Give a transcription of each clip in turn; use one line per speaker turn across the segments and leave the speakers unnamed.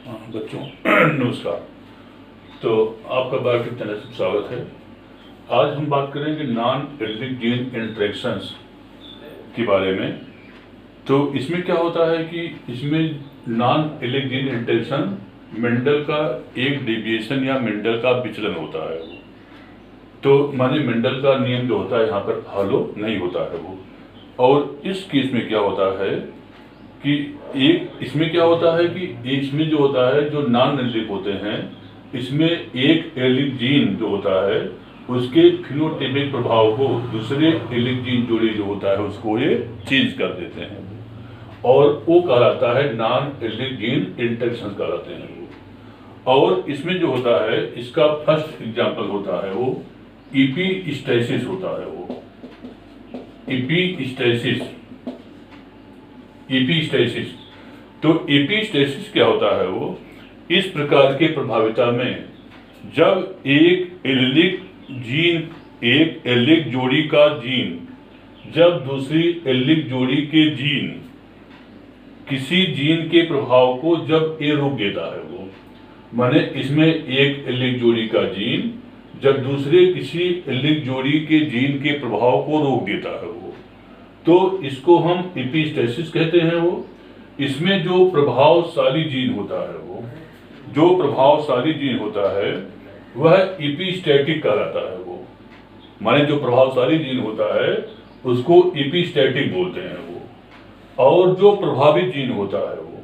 बच्चों नमस्कार। तो आपका बायोटिक चैनल से स्वागत है। आज हम बात करेंगे नॉन एलिलिक जीन इंटरेक्शंस के बारे में। तो इसमें क्या होता है कि इसमें non allylic gene interaction Mendel का एक डेविएशन या मेंडल का विचलन होता है। तो माने मेंडल का नियम जो होता है यहाँ पर फॉलो नहीं होता है वो। और इस केस में क्या होता है कि एक इसमें क्या होता है कि इसमें जो होता है जो नॉन एलिलिक होते हैं, इसमें एक एलिलिक जीन जो होता है उसके फिनोटाइपिक प्रभाव को दूसरे एलिलिक जीन जोड़ी जो होता है उसको ये चेंज कर देते हैं और वो कहलाता है नॉन एलिलिक जीन इंटरेक्शन कहलाते हैं वो। और इसमें जो होता है इसका फर्स्ट एग्जांपल होता है वो एपिस्टासिस होता है वो। एपिस्टासिस तो एपिस्टासिस क्या होता है वो, इस प्रकार के प्रभाविता में जब एक एलिलिक जोड़ी का जीन जब दूसरी एलिलिक जोड़ी के जीन किसी जीन के प्रभाव को जब ये रोक देता है वो, माने इसमें एक एलिलिक जोड़ी का जीन जब दूसरे किसी एलिलिक जोड़ी के जीन के प्रभाव को रोक देता है वो, तो इसको हम एपिस्टासिस कहते हैं वो। इसमें जो प्रभावशाली जीन होता है वो, जो प्रभावशाली जीन होता है वह एपिस्टैटिक कहलाता है वो। माने जो प्रभावशाली जीन होता है उसको एपिस्टैटिक बोलते हैं वो। और जो प्रभावित जीन होता है वो,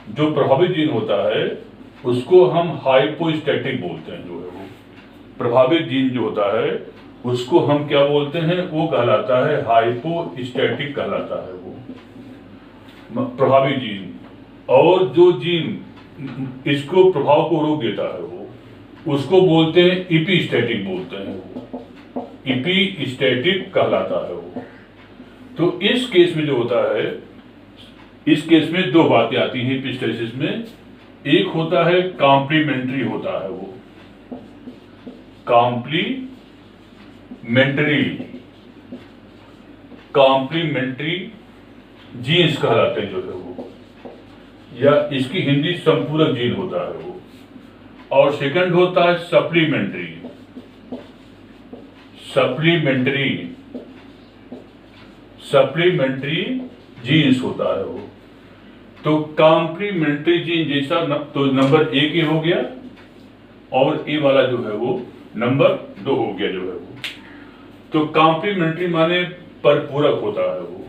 जो प्रभावित जीन होता है उसको हम हाइपोस्टैटिक बोलते हैं जो है वो। प्रभावित जीन जो होता है उसको हम क्या बोलते हैं, वो कहलाता है हाइपोस्टैटिक कहलाता है वो प्रभावित जीन। और जो जीन इसको प्रभाव को रोक देता है वो उसको बोलते हैं एपिस्टैटिक बोलते हैं वो, एपिस्टैटिक कहलाता है वो। तो इस केस में जो होता है, इस केस में दो बातें आती हैं एपिस्टासिस में। एक होता है कॉम्प्लीमेंट्री होता है वो, कॉम्प्लीमेंट्री जीन्स कहलाते हैं जो है वो, या इसकी हिंदी संपूरक जीन होता है वो। और सेकंड होता है सप्लीमेंट्री जीन्स होता है वो। तो कॉम्प्लीमेंट्री जीन जैसा तो नंबर एक ही हो गया और ए वाला जो है वो नंबर 2 हो गया जो है वो। तो कॉम्प्लीमेंट्री माने परिपूरक होता है वो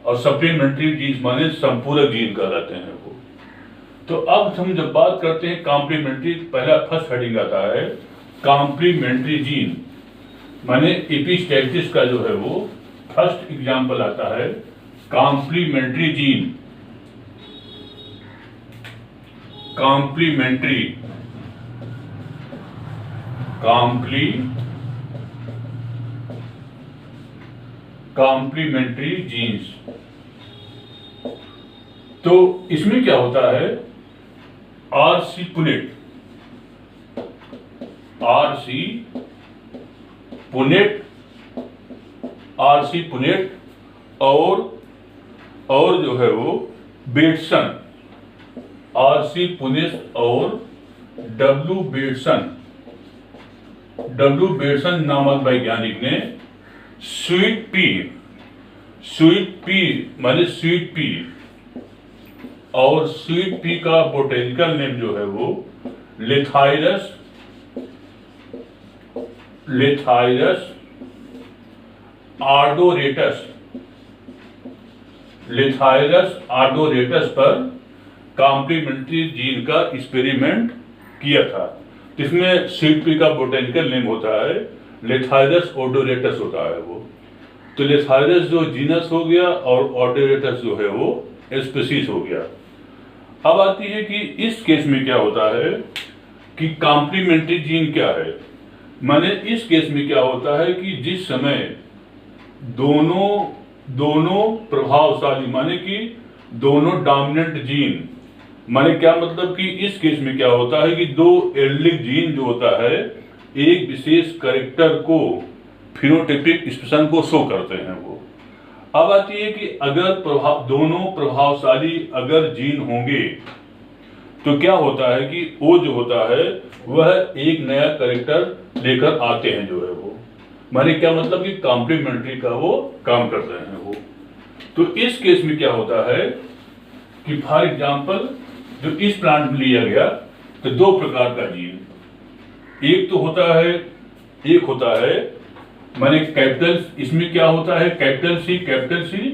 और सप्लीमेंट्री जीन माने संपूरक जीन कहलाते हैं वो। तो अब हम जब बात करते हैं कॉम्प्लीमेंट्री, पहला फर्स्ट हेडिंग आता है कॉम्प्लीमेंट्री जीन, माने एपिस्टैसिस का जो है वो फर्स्ट एग्जांपल आता है कॉम्प्लीमेंट्री जीन। Complementary jeans. तो इसमें क्या होता है, आरसी पुनेट और जो है वो बेटसन, आरसी पुनेट और डब्ल्यू बेटसन नामक वैज्ञानिक ने स्वीट पी माने स्वीट पी, और स्वीट पी का बोटेनिकल नेम जो है वो लेथाइरस आर्डोरेटस पर कॉम्प्लीमेंट्री जीन का एक्सपेरिमेंट किया था। इसमें स्वीट पी का बोटेनिकल नेम होता है लेथाइरस आर्डोरेटस होता है वो। तो लेथाइरस जो जीनस हो गया और आर्डोरेटस जो है वो स्पीशीज हो गया। अब आती है कि इस केस में क्या होता है कि कॉम्प्लीमेंट्री जीन क्या है। माने इस केस में क्या होता है कि जिस समय दोनों प्रभावशाली माने कि दोनों डोमिनेंट जीन, माने क्या मतलब कि इस केस में क्या होता है कि दो एलिलिक जीन जो होता है एक विशेष कैरेक्टर को फिनोटाइपिक एक्सप्रेशन को शो करते हैं वो। अब आती है कि अगर दोनों प्रभावशाली अगर जीन होंगे तो क्या होता है कि ओ जो होता है वह एक नया कैरेक्टर लेकर आते हैं जो है वो, माने क्या मतलब कि कॉम्प्लीमेंट्री का वो काम करते हैं वो। तो इस केस में क्या होता है कि फॉर एग्जाम्पल जो इस प्लांट में लिया गया तो दो प्रकार का जीन, एक होता है माने कैपिटल, इसमें क्या होता है कैपिटल सी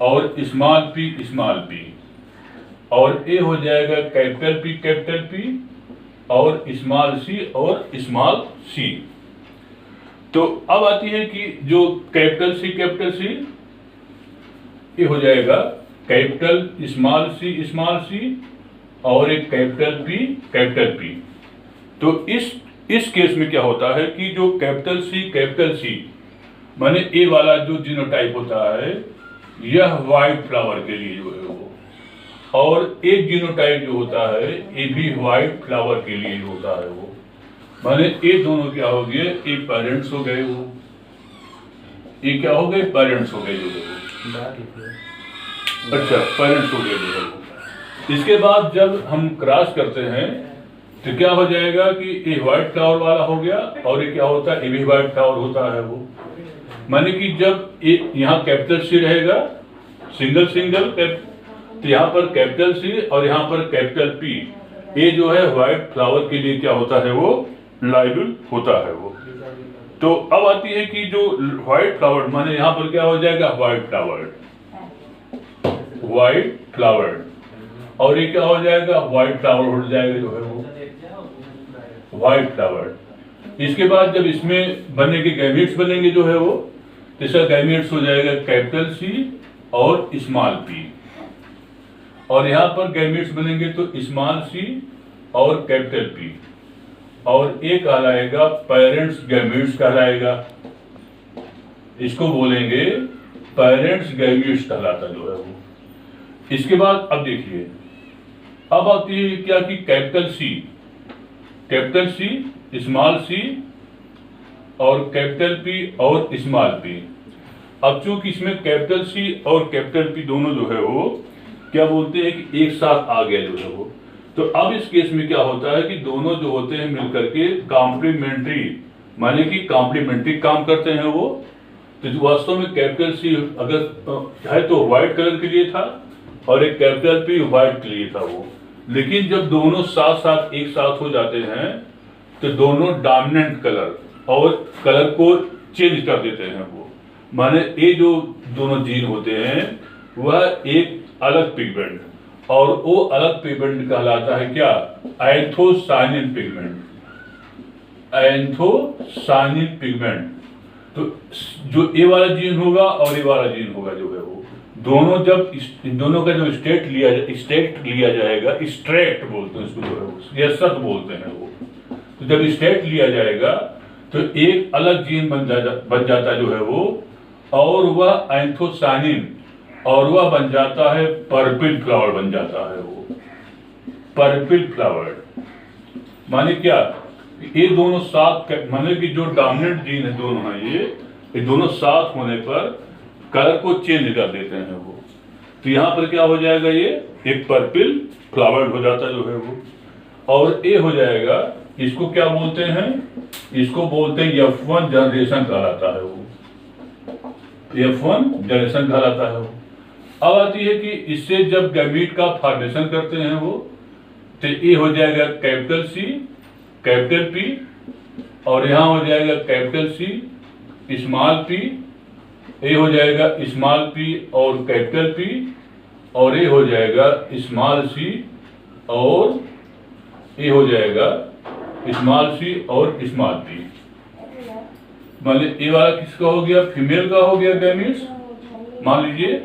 और स्मॉल पी, और ए हो जाएगा कैपिटल पी और स्मॉल सी। तो अब आती है कि जो कैपिटल सी ये हो जाएगा कैपिटल स्मॉल सी और एक कैपिटल पी। तो इस केस में क्या होता है कि जो कैपिटल सी माने ए वाला जो जीनोटाइप होता है यह व्हाइट फ्लावर के लिए जो है वो, और एक जीनोटाइप जो होता है ये भी व्हाइट फ्लावर के लिए होता है वो, माने ये दोनों क्या हो गए, ये पेरेंट्स हो गए वो, ये क्या हो गए पेरेंट्स हो गए जो है। अच्छा पेरेंट्स हो गए जो है वो। इसके बाद जब हम क्रॉस करते हैं तो क्या हो जाएगा कि ये व्हाइट फ्लावर वाला हो गया और ये क्या होता है ये भी व्हाइट फ्लावर होता है वो, माने कि जब ये यहाँ कैपिटल सी रहेगा सिंगल तो यहाँ पर कैपिटल सी और यहाँ पर कैपिटल पी, ये जो है व्हाइट फ्लावर के लिए क्या होता है वो लायबल होता है वो। तो अब आती है कि जो व्हाइट फ्लावर माने यहाँ पर क्या हो जाएगा व्हाइट फ्लावर और ये क्या हो जाएगा व्हाइट फ्लावर हो जाएगा जो है वो व्हाइट फ्लावर। इसके बाद जब इसमें बनने के गैमेट्स बनेंगे जो है वो, इसका गैमेट्स हो जाएगा कैपिटल सी और स्मॉल पी, और यहाँ पर गैमेट्स बनेंगे तो स्मॉल सी और कैपिटल पी, और एक कहलाएगा पेरेंट्स गैमेट्स कहलाएगा, इसको बोलेंगे पेरेंट्स गैमेट्स कहलाता जो है वो। इसके बाद अब देखिए अब आती है क्या कि कैपिटल सी स्मॉल सी और कैपिटल पी और स्मॉल पी। अब चूंकि इसमें कैपिटल सी और कैपिटल पी दोनों जो है वो क्या बोलते हैं कि एक साथ आ गया जो है वो, तो अब इस केस में क्या होता है कि दोनों जो होते हैं मिलकर के कॉम्प्लीमेंट्री माने कि कॉम्प्लीमेंट्री काम करते हैं वो। तो वास्तव में कैपिटल सी अगर है तो व्हाइट कलर के लिए था और एक कैपिटल पी व्हाइट के लिए था वो, लेकिन जब दोनों साथ एक साथ हो जाते हैं तो दोनों डोमिनेंट कलर और कलर को चेंज कर देते हैं वो, माने ये जो दोनों जीन होते हैं वह एक अलग पिगमेंट और वो अलग पिगमेंट कहलाता है क्या एंथोसायनिन पिगमेंट। तो जो ए वाला जीन होगा और ए वाला जीन होगा जो है वो दोनों जब दोनों का जो स्टेट लिया जाएगा स्ट्रेक्ट बोलते हैं इसको जो है या शब्द बोलते हैं वो, तो जब स्टेट लिया जाएगा तो एक अलग जीन बन जाता जो है वो, और वह एंथोसायनिन और वह बन जाता है पर्पल फ्लावर बन जाता है वो। पर्पल फ्लावर माने क्या ये दोनों साथ माने कि जो डोमिनेंट जीन है दोनों है ये दोनों साथ होने पर कलर को चेंज कर देते हैं वो। तो यहाँ पर क्या हो जाएगा ये एक पर्पल फ्लावर हो जाता जो है वो, और ये हो जाएगा इसको क्या बोलते हैं, इसको बोलते हैं F1 जनरेशन कहलाता है वो, F1 जनरेशन कहलाता है वो। अब आती है कि इससे जब गैमीट का फॉर्मेशन करते हैं वो, तो ये हो जाएगा कैपिटल सी कैपिटल पी, और यहाँ हो जाएगा कैपिटल सी स्मॉल पी, ये हो जाएगा स्मॉल पी और कैपिटल पी, और ये हो जाएगा स्मॉल सी और ये हो जाएगा स्मॉल सी और स्मॉल पी। मान लीजिए ये वाला किसका हो गया फीमेल का हो गया गैमीट्स, मान लीजिए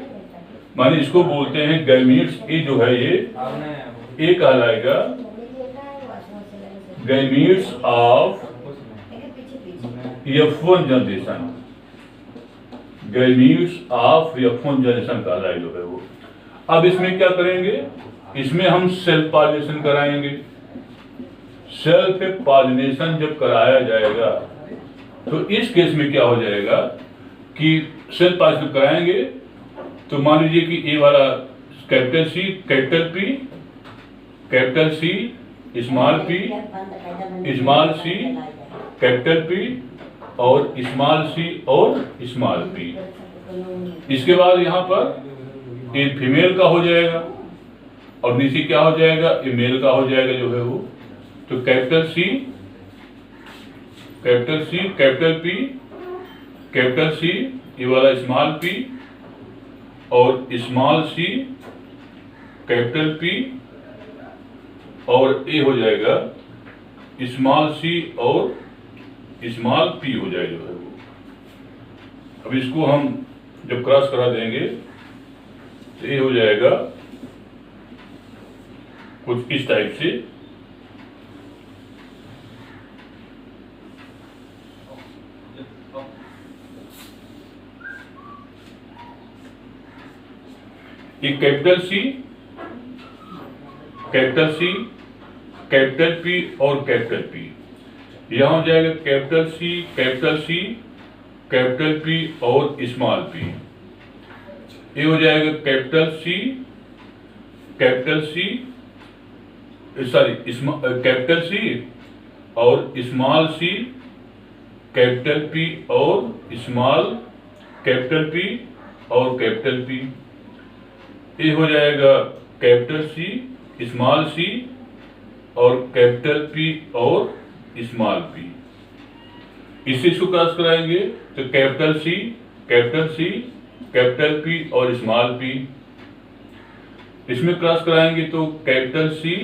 माने इसको बोलते हैं गैमीट्स, ये जो है ये कहलाएगा gametes of F1 generation, gametes of F1 generation कहलाएगा जो है वो। अब इसमें क्या करेंगे, इसमें हम सेल्फ पॉलिनेशन कराएंगे। सेल्फ पॉलिनेशन जब कराया जाएगा तो इस केस में क्या हो जाएगा कि सेल्फ पॉलिनेशन कराएंगे तो मान लीजिए कि ये वाला capital C capital P capital C, small P, small C, capital P और स्मॉल सी और स्मॉल पी। इसके बाद यहाँ पर ये फीमेल का हो जाएगा और नीचे क्या हो जाएगा, ये मेल का हो जाएगा जो है वो। तो capital C, capital C, capital P, capital C, ये वाला स्मॉल पी और स्मॉल सी, कैपिटल पी और ए हो जाएगा स्मॉल सी और स्मॉल पी हो जाएगा जो है वो। अब इसको हम जब क्रॉस करा देंगे तो ये हो जाएगा कुछ इस टाइप से। ये capital C, capital C, capital P और कैपिटल पी। यहां हो जाएगा capital C, capital C, capital P और स्मॉल पी। ये हो जाएगा capital C, capital C, sorry capital C और स्मॉल सी, कैपिटल पी और स्मॉल कैपिटल पी और कैपिटल पी। ये हो जाएगा कैपिटल सी, स्मॉल सी और कैपिटल पी और स्मॉल पी। इसी को क्रॉस कराएंगे तो capital C, capital C, capital P और स्मॉल पी। इसमें क्रॉस कराएंगे तो कैपिटल सी,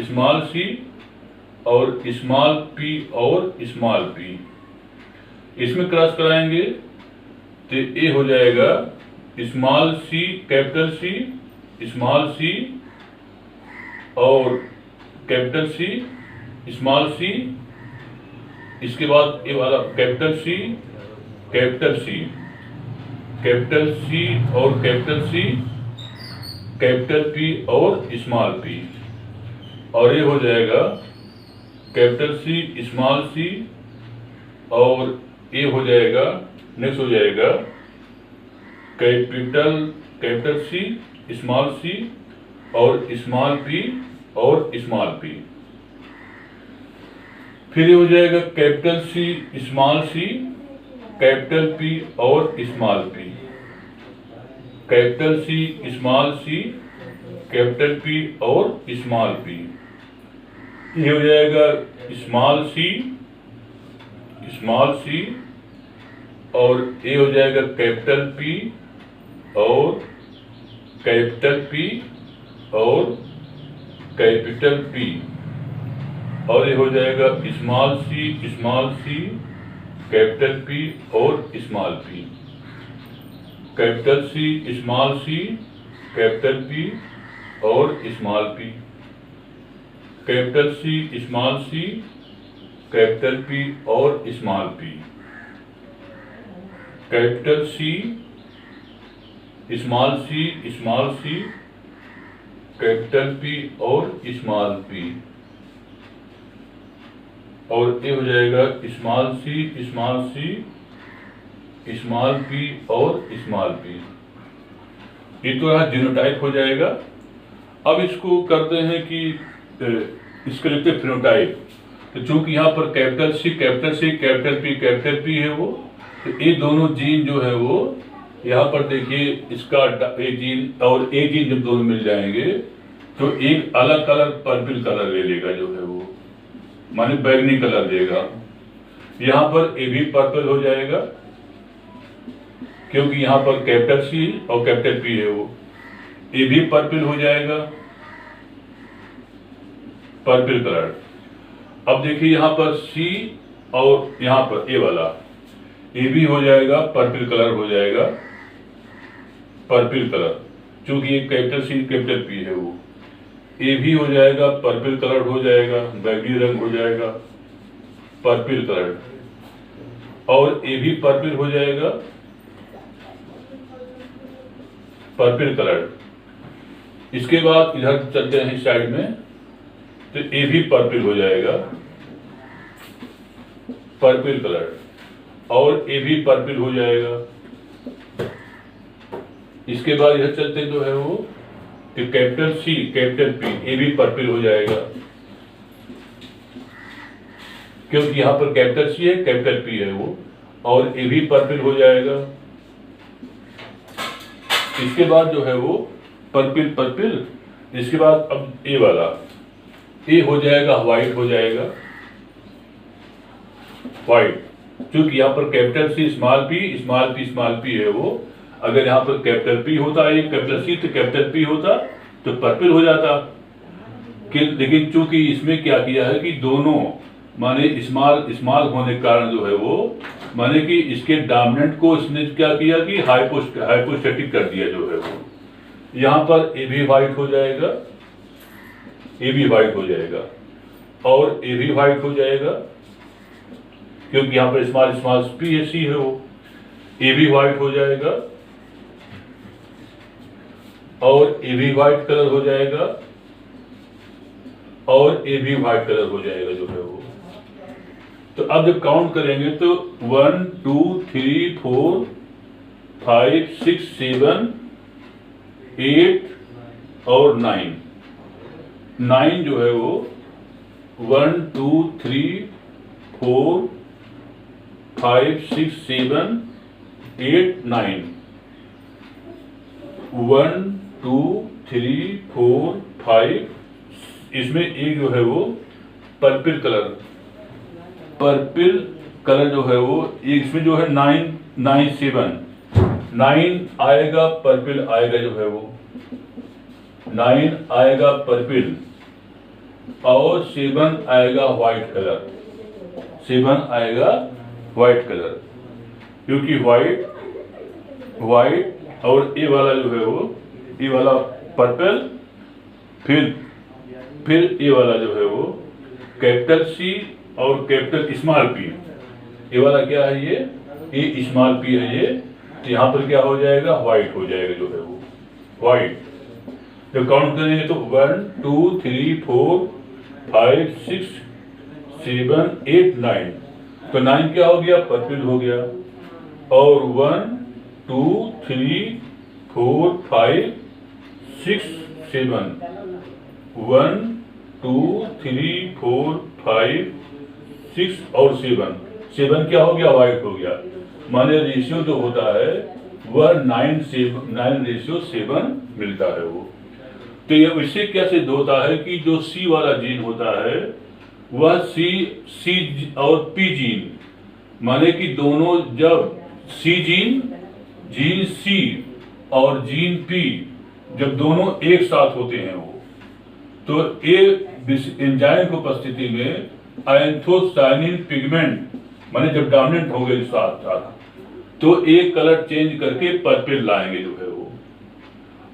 स्मॉल सी और स्मॉल पी और स्मॉल पी। इसमें क्रॉस कराएंगे तो ये हो जाएगा small C, capital C, small C और कैपिटल सी, स्मॉल सी। इसके बाद ये वाला capital C, capital C, capital C और कैपिटल सी, कैपिटल पी और स्मॉल पी। और ये हो जाएगा कैपिटल सी, स्मॉल सी और ये हो जाएगा, नेक्स्ट हो जाएगा कैपिटल सी, स्मॉल सी और स्मॉल पी और स्मॉल पी। फिर ये हो जाएगा capital C, small C, capital P और small P. Capital C, small C, capital P और स्मॉल पी। ये हो जाएगा स्मॉल सी, स्मॉल सी और ये हो जाएगा कैपिटल पी और कैपिटल पी और कैपिटल पी। और ये हो जाएगा small C, small C, capital P और small P. Capital C, small C, capital P और small P. Capital C, small C, capital P और small P. Capital C, small C, small C, capital P और small P. और ये हो जाएगा small C, small C, small P और small P. ये तो यहाँ जीनोटाइप हो जाएगा। अब इसको करते हैं कि इसके लिखते फिनोटाइप। तो चूंकि यहाँ पर capital C, capital C, capital P है वो, तो ये दोनों जीन जो है वो यहाँ पर देखिए, इसका एक जीन और एक जीन जब दोनों मिल जाएंगे तो एक अलग कलर पर्पल कलर ले लेगा जो है वो, माने बैगनी कलर देगा। यहाँ पर ए भी पर्पल हो जाएगा क्योंकि यहाँ पर कैपिटल सी और कैपिटल पी है वो। ए भी पर्पल हो जाएगा, पर्पल कलर। अब देखिए यहाँ पर सी और यहाँ पर ए वाला ए भी हो जाएगा, पर्पल कलर हो जाएगा, पर्पल कलर। चूंकि ये कैपिटल सी कैपिटल पी है वो, ए भी हो जाएगा, पर्पल कलर हो जाएगा, बैगनी रंग हो जाएगा, पर्पल कलर। और ए भी पर्पल हो जाएगा, पर्पल कलर। इसके बाद इधर चलते हैं साइड में, तो ए भी पर्पल हो जाएगा, पर्पल कलर। और ए भी पर्पल हो जाएगा। इसके बाद इधर चलते जो है वो तो कैपिटल सी कैपिटल पी, ए भी पर्पिल हो जाएगा, क्योंकि यहाँ पर कैपिटल सी है कैपिटल पी है वो, और ए भी पर्पिल हो जाएगा। इसके बाद जो है वो पर्पिल पर्पिल, इसके बाद अब ए वाला, ए हो जाएगा व्हाइट हो जाएगा, व्हाइट, क्योंकि यहाँ पर कैपिटल सी स्मॉल पी है वो। अगर यहाँ पर कैपिटल पी होता है कैपिटल सी तो कैपिटल पी होता तो पर्पिल हो जाता, लेकिन चूंकि इसमें क्या किया है कि दोनों माने स्मॉल होने के कारण जो है वो माने कि इसके डोमिनेंट को इसने क्या किया कि हाइपोस्टैटिक कर दिया जो है वो। यहाँ पर ए भी व्हाइट हो जाएगा, ए भी व्हाइट हो जाएगा, और ए भी व्हाइट हो जाएगा, क्योंकि यहाँ पर स्मॉल पी है सी है वो, ए भी व्हाइट हो जाएगा, और ए भी व्हाइट कलर हो जाएगा, और ए भी व्हाइट कलर हो जाएगा जो है वो। तो अब जब काउंट करेंगे तो 1 2 3 4 5 6 7 8 और 9 जो है वो 1 2 3 4 5 6 7 8 9 1 2 3 4 5, इसमें एक जो है वो पर्पिल कलर जो है वो, इसमें जो है 9 7 आएगा, पर्पिल आएगा जो है वो 9 आएगा पर्पिल, और 7 आएगा व्हाइट कलर, 7 आएगा व्हाइट कलर, क्योंकि व्हाइट और ए वाला जो है वो, ए वाला पर्पल, फिर ए वाला जो है वो कैपिटल सी और कैपिटल स्मॉल पी, ए वाला क्या है ये, ए स्मॉल पी है ये, तो यहाँ पर क्या हो जाएगा व्हाइट हो जाएगा जो है वो, व्हाइट। जब काउंट करेंगे तो 1 2 3 4 5 6 7 8 9, तो 9 क्या हो गया, पर्पिल हो गया, और 1 2 3 4 5 6 7 1 2 3 4 5 6 और 7 क्या हो गया, व्हाइट हो गया। माने रेशियो जो होता है वह 9:7 मिलता है वो। तो ये इससे क्या सिद्ध होता है कि जो सी वाला जीन होता है वह सी और पी जीन, माने कि दोनों जब सी जीन सी और जीन पी जब दोनों एक साथ होते हैं वो, तो एंजाइम की उपस्थिति में एंथोसायनिन पिगमेंट माने जब डोमिनेंट हो गए साथ साथ, तो एक कलर चेंज करके पर्पल लाएंगे जो है वो।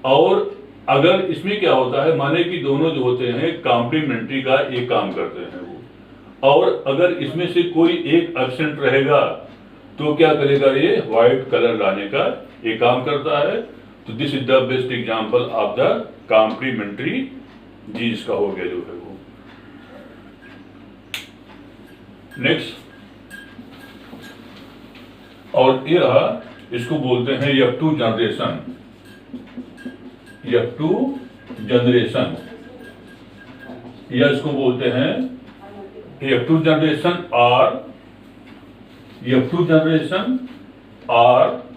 और अगर इसमें क्या होता है, माने कि दोनों जो होते हैं कॉम्प्लीमेंट्री का एक काम करते हैं वो, और अगर इसमें से कोई एक एब्सेंट रहेगा तो क्या करेगा, ये व्हाइट कलर लाने का ये काम करता है। तो this is the best example of the complementary genes का हो गया जो है वो। नेक्स्ट, और ये रहा, इसको बोलते हैं F2 जनरेशन, या इसको बोलते हैं F2 जनरेशन और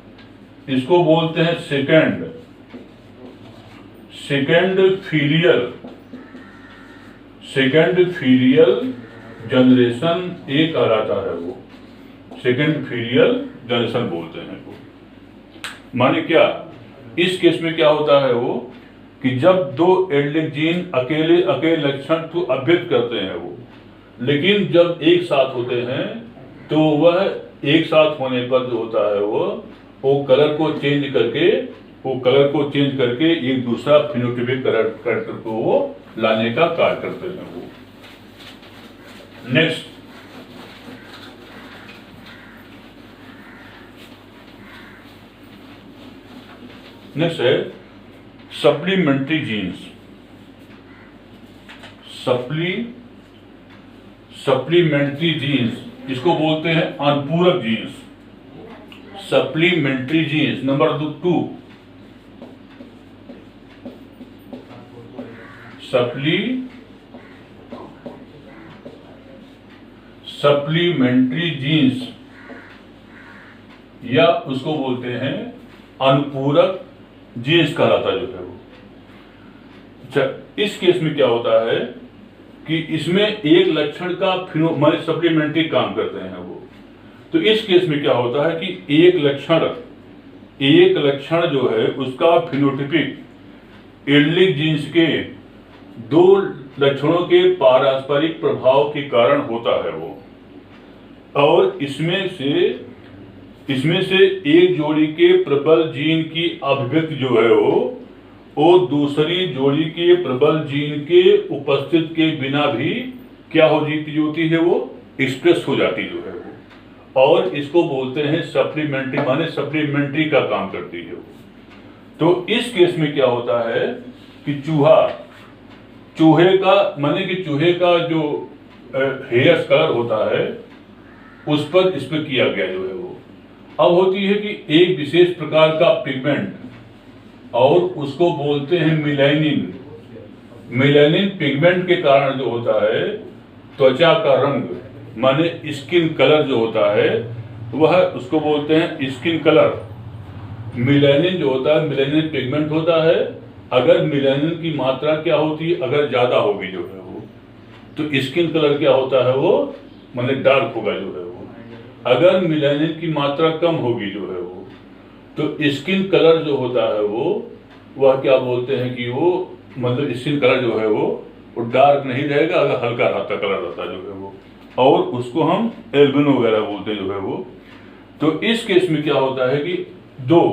इसको बोलते हैं सेकेंड फीलियल जनरेशन एक कहलाता है वो, सेकेंड फीलियल जनरेशन बोलते हैं वो। माने क्या, इस केस में क्या होता है वो कि जब दो एल्डिक जीन अकेले लक्षण को अभिव्यक्त करते हैं वो, लेकिन जब एक साथ होते हैं तो वह एक साथ होने पर जो होता है वो कलर को चेंज करके एक दूसरा फिनोटाइपिक कैरेक्टर को वो लाने का कार्य करते हैं वो। नेक्स्ट है सप्लीमेंट्री जीन्स। सप्लीमेंट्री जीन्स इसको बोलते हैं अनुपूरक genes. Supplementary genes number 2, supplementary genes या उसको बोलते हैं अनुपूरक जीन्स कहलाता जो है वो। अच्छा, इस केस में क्या होता है कि इसमें एक लक्षण का माने सप्लीमेंट्री काम करते हैं वो। तो इस केस में क्या होता है कि एक लक्षण जो है उसका फिनोटाइपिक एल्डिक जीन्स के दो लक्षणों के पारस्परिक प्रभाव के कारण होता है वो, और इसमें से एक जोड़ी के प्रबल जीन की अभिव्यक्ति जो है वो दूसरी जोड़ी के प्रबल जीन के उपस्थित के बिना भी क्या हो जाती होती है वो एक्सप्रेस हो जाती जो है वो, और इसको बोलते हैं सप्लीमेंट्री, माने सप्लीमेंट्री का काम करती है वो। तो इस केस में क्या होता है कि चूहे का जो हेयर्स कलर होता है उस पर इस पर किया गया जो है वो। अब होती है कि एक विशेष प्रकार का पिगमेंट, और उसको बोलते हैं मिलेनिन पिगमेंट के कारण जो होता है त्वचा का रंग माने स्किन कलर जो होता है वह उसको बोलते हैं स्किन कलर। मिलेनिन जो होता है मिलेनिन पिगमेंट होता है। अगर मिलेनिन की मात्रा क्या होती है, अगर ज्यादा होगी जो है वो, तो स्किन कलर क्या होता है वो माने डार्क होगा जो है वो। अगर मिलेनिन की मात्रा कम होगी जो है वो, तो स्किन कलर जो होता है वो वह क्या बोलते हैं कि वो मतलब स्किन कलर जो है वो डार्क नहीं रहेगा, अगर हल्का रहता कलर रहता जो है वो, और उसको हम एल्बिनो वगैरह बोलते हैं जो है वो। तो इस केस में क्या होता है कि दो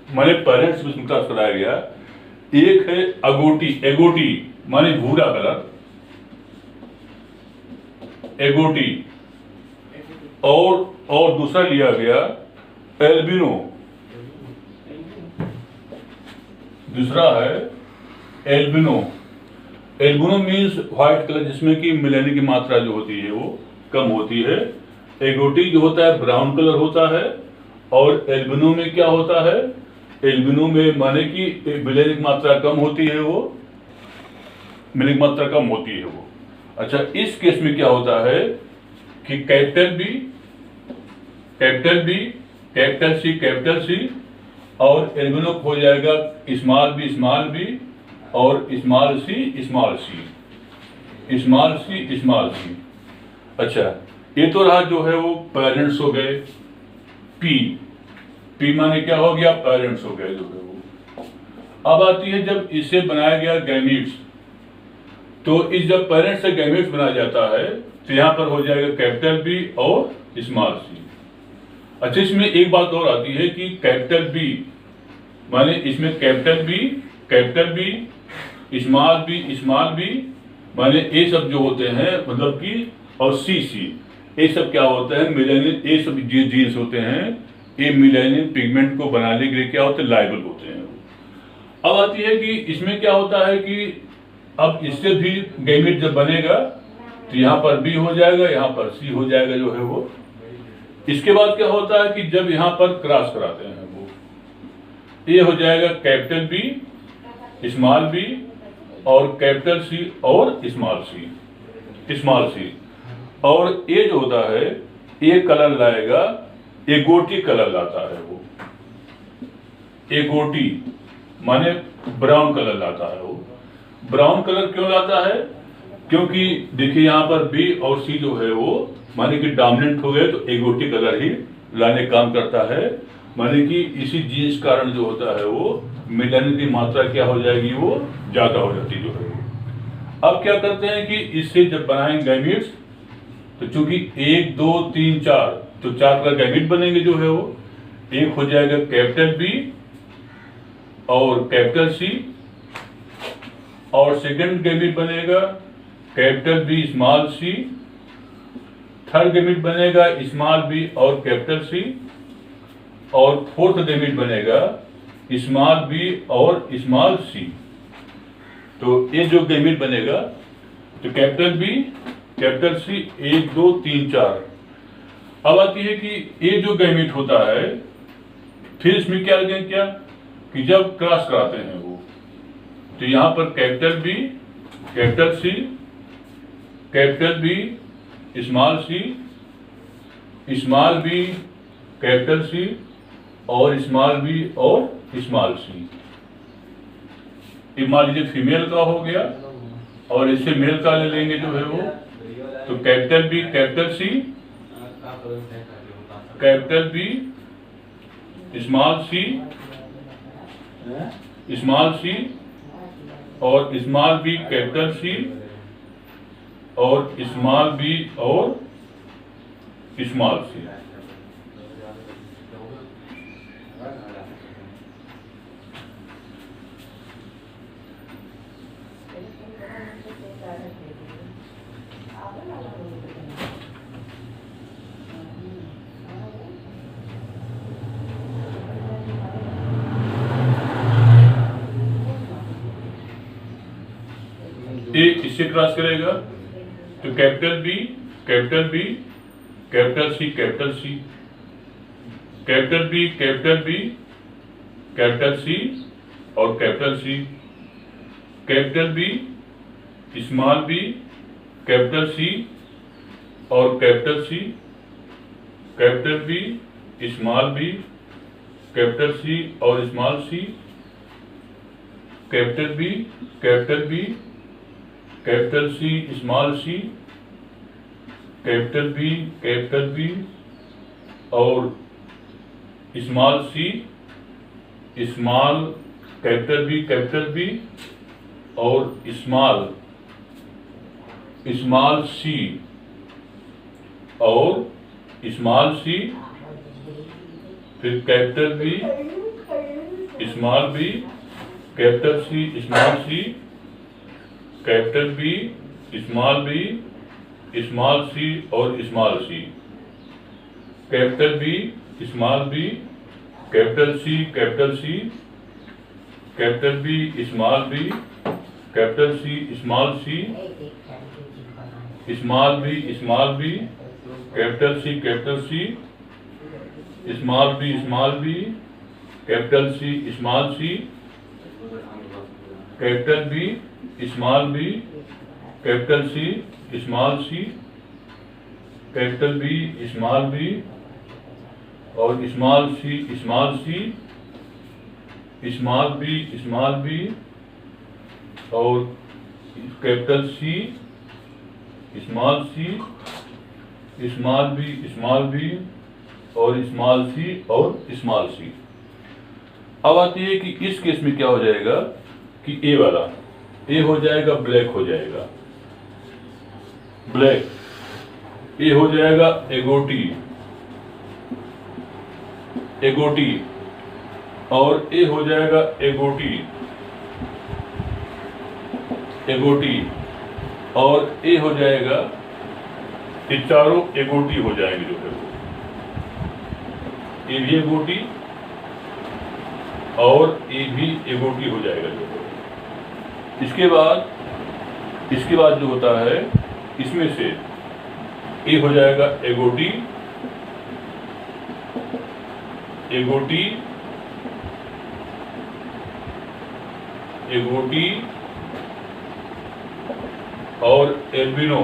माने पेरेंट्स में क्लास कराया गया। एक है एगोटी माने भूरा कलर, एगोटी, और दूसरा लिया गया एल्बिनो। दूसरा है एल्बिनो मीन्स व्हाइट कलर जिसमें कि मिलेनिन की मात्रा जो होती है वो कम होती है। एगोटी जो होता है ब्राउन कलर होता है, और एल्बिनो में क्या होता है, एल्बिनो में माने कि मिलेनिन की मात्रा कम होती है वो, मिलेनिन की मात्रा कम होती है वो। अच्छा, इस केस में क्या होता है कि कैपिटल बी, कैपिटल सी और एल्बिनो हो जाएगा स्मॉल बी और स्मॉल सी। अच्छा, ये तो रहा जो है वो पेरेंट्स हो गए। पी माने क्या हो गया, पेरेंट्स हो गए जो है वो। अब आती है जब इसे बनाया गया गैमीट्स, तो इस जब पेरेंट्स से गैमीट्स बनाया जाता है तो यहाँ पर हो जाएगा कैपिटल बी और स्मॉल सी। अच्छा, इसमें एक बात और आती है कि कैपिटल बी माने इसमें कैपिटल बी स्मॉल बी माने ये सब जो होते हैं मतलब कि, और सी ये सब क्या होते हैं मिलेनिन, ये सब जीन्स होते हैं, ये मिलेनिन पिगमेंट को बनाने के लिए क्या होते हैं लायबल होते हैं। अब आती है कि इसमें क्या होता है कि अब इससे भी गैमीट जब बनेगा तो यहाँ पर बी हो जाएगा, यहाँ पर सी हो जाएगा जो है वो। इसके बाद क्या होता है कि जब यहाँ पर क्रॉस कराते हैं वो, ये हो जाएगा कैपिटल बी स्मॉल बी और कैपिटल सी और स्मॉल सी। और ये जो होता है ये कलर लाएगा, एगोटी कलर लाता है वो। एगोटी माने ब्राउन कलर लाता है वो। ब्राउन कलर क्यों लाता है, क्योंकि देखिए यहाँ पर बी और सी जो है वो माने कि डोमिनेंट हो गए, तो एगोटी कलर ही लाने काम करता है। माने कि इसी जीन्स कारण जो होता है वो मिलेनिन की मात्रा क्या हो जाएगी, वो ज्यादा हो जाती जो है। अब क्या करते हैं कि इससे जब बनाएंगे गैमीट्स, तो चूंकि 1 2 3 4 तो 4 कलर गैमीट बनेंगे जो है वो। एक हो जाएगा कैपिटल बी और कैपिटल सी, और सेकंड गैमीट बनेगा कैपिटल बी स्मॉल सी, थर्ड गैमीट बनेगा स्मॉल बी और कैपिटल सी, और फोर्थ गैमीट बनेगा स्मॉल बी और स्मॉल सी। तो ये जो गैमीट बनेगा तो कैपिटल बी कैपिटल सी 1 2 3 4। अब आती है कि ये जो गैमीट होता है, फिर इसमें क्या लगेगा, क्या कि जब क्रॉस कराते हैं वो, तो यहां पर capital B, capital C, capital B, small C, small B, capital C, और स्मॉल बी और स्मॉल सी। ये मान लीजिए फीमेल का हो गया, और इससे मेल का ले लेंगे जो है वो, तो capital B, capital C, capital B, small C, small C, और स्मॉल बी, कैपिटल सी, और स्मॉल बी और स्मॉल सी। ए इससे क्रॉस करेगा, तो capital B, capital B, capital C, capital C, capital B, capital B, capital C और capital C, capital B, small B, capital C और capital C, capital B, small B, capital C और small C, capital B, capital B, capital C, small C, capital B और small C, small, capital B और small, small C और small C, फिर capital B, small B, capital C, small C, capital B, small B, small C और small C, capital B, small B, capital C, capital C, capital B, small B, capital C, small C, small B, capital C, capital C, small B, capital C, small C, capital B, small B, capital C, small C, capital B, small B और small C, small C, small B और capital C, small C, small B और small C और small सी। अब आती है कि इस case में क्या हो जाएगा कि ए वाला, ए हो जाएगा ब्लैक, हो जाएगा ब्लैक, ए हो जाएगा एगोटी, एगोटी, और ए हो जाएगा एगोटी, एगोटी, और ए हो जाएगा, ये चारों एगोटी हो जाएंगे जो है वो, ए भी एगोटी और ए भी एगोटी हो जाएगा जो है। इसके बाद जो होता है, इसमें से ए हो जाएगा एगोटी, एगोटी, एगोटी और एल्बिनो,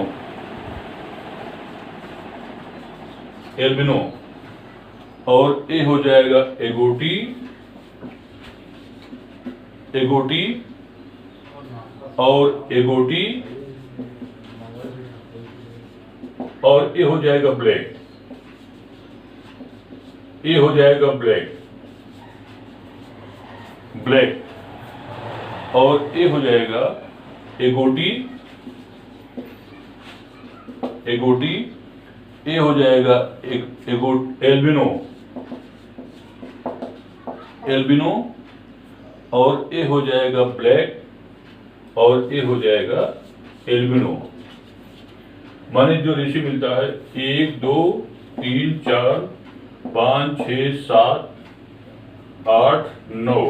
एल्बिनो, और ए हो जाएगा एगोटी, एगोटी और एगोटी, और ए हो जाएगा ब्लैक, ए हो जाएगा ब्लैक, ब्लैक, और ए हो जाएगा एगोटी, एगोटी, ए हो जाएगा एल्बिनो, एल्बिनो, और ए हो जाएगा ब्लैक, और ए हो जाएगा एल्बिनो। माने जो रेशियो मिलता है 1 2 3 4 5 6 7 8 9,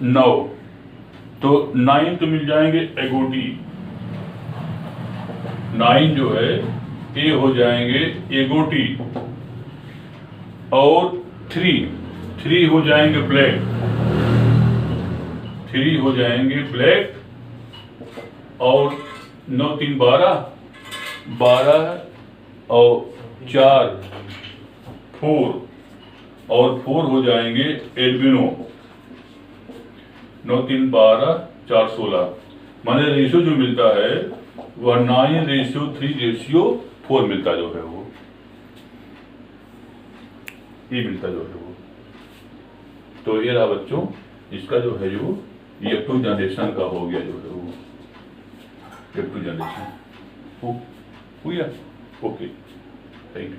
9 तो 9 तो मिल जाएंगे एगोटी, 9 जो है ए हो जाएंगे एगोटी, और 3 हो जाएंगे ब्लैक, 3 हो जाएंगे ब्लैक, और 9 3 12 और 4 4, और 4 हो जाएंगे एल्बिनो। 9 3 12 4 16, माने रेशियो जो मिलता है वह 9:3:4 मिलता जो है वो, ये मिलता जो है वो। तो ये रहा बच्चों, इसका जो है जो ये अप टू जनरेशन का हो गया जो है वो, अप टू जनरेशन हो गया। Okay, thank you.